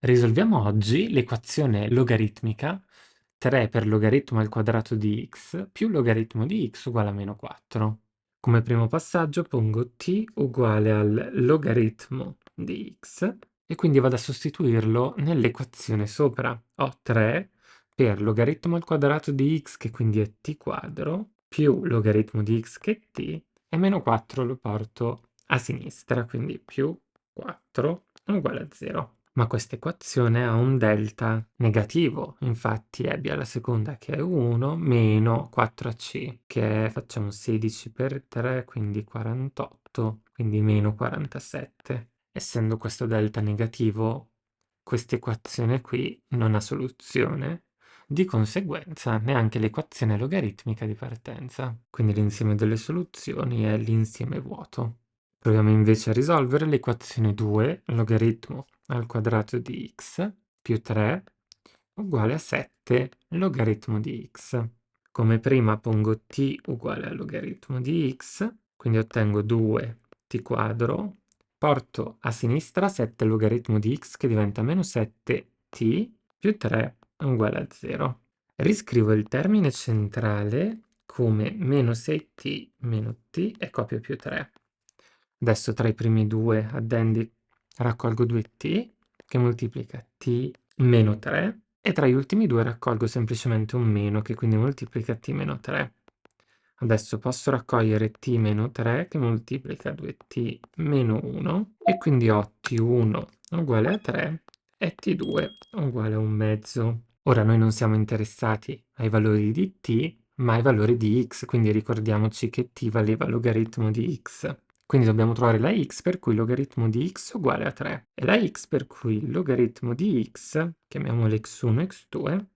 Risolviamo oggi l'equazione logaritmica 3 per logaritmo al quadrato di x più logaritmo di x uguale a meno 4. Come primo passaggio pongo t uguale al logaritmo di x e quindi vado a sostituirlo nell'equazione sopra. Ho 3 per logaritmo al quadrato di x, che quindi è t quadro, più logaritmo di x, che è t, e meno 4 lo porto a sinistra, quindi più 4 uguale a 0. Ma questa equazione ha un delta negativo, infatti ebbe alla seconda che è 1 meno 4ac, che è, facciamo 16 per 3, quindi 48, quindi meno 47. Essendo questo delta negativo, questa equazione qui non ha soluzione, di conseguenza neanche l'equazione logaritmica di partenza. Quindi l'insieme delle soluzioni è l'insieme vuoto. Proviamo invece a risolvere l'equazione 2, logaritmo al quadrato di x più 3 uguale a 7 logaritmo di x. Come prima pongo t uguale al logaritmo di x, quindi ottengo 2t quadro, porto a sinistra 7 logaritmo di x che diventa meno 7t più 3 uguale a 0. Riscrivo il termine centrale come meno 6t meno t e copio più 3. Adesso tra i primi due addendi raccolgo 2t che moltiplica t meno 3 e tra gli ultimi due raccolgo semplicemente un meno che quindi moltiplica t meno 3. Adesso posso raccogliere t meno 3 che moltiplica 2t meno 1 e quindi ho t1 uguale a 3 e t2 uguale a un mezzo. Ora noi non siamo interessati ai valori di t ma ai valori di x, quindi ricordiamoci che t valeva logaritmo di x. Quindi dobbiamo trovare la x per cui logaritmo di x uguale a 3 e la x per cui logaritmo di x, chiamiamolo x1 x2,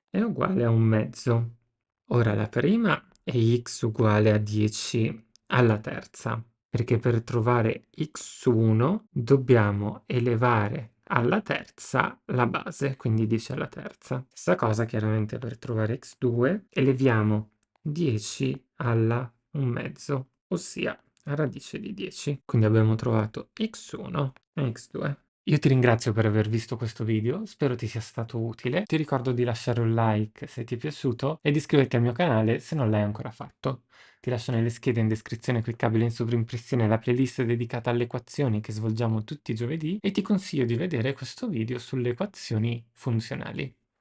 è uguale a un mezzo. Ora la prima è x uguale a 10 alla terza, perché per trovare x1 dobbiamo elevare alla terza la base, quindi 10 alla terza. Stessa cosa chiaramente per trovare x2, eleviamo 10 alla un mezzo, ossia radice di 10. Quindi abbiamo trovato x1 e x2. Io ti ringrazio per aver visto questo video, spero ti sia stato utile. Ti ricordo di lasciare un like se ti è piaciuto e di iscriverti al mio canale se non l'hai ancora fatto. Ti lascio nelle schede in descrizione cliccabile in sovrimpressione la playlist dedicata alle equazioni che svolgiamo tutti i giovedì e ti consiglio di vedere questo video sulle equazioni funzionali.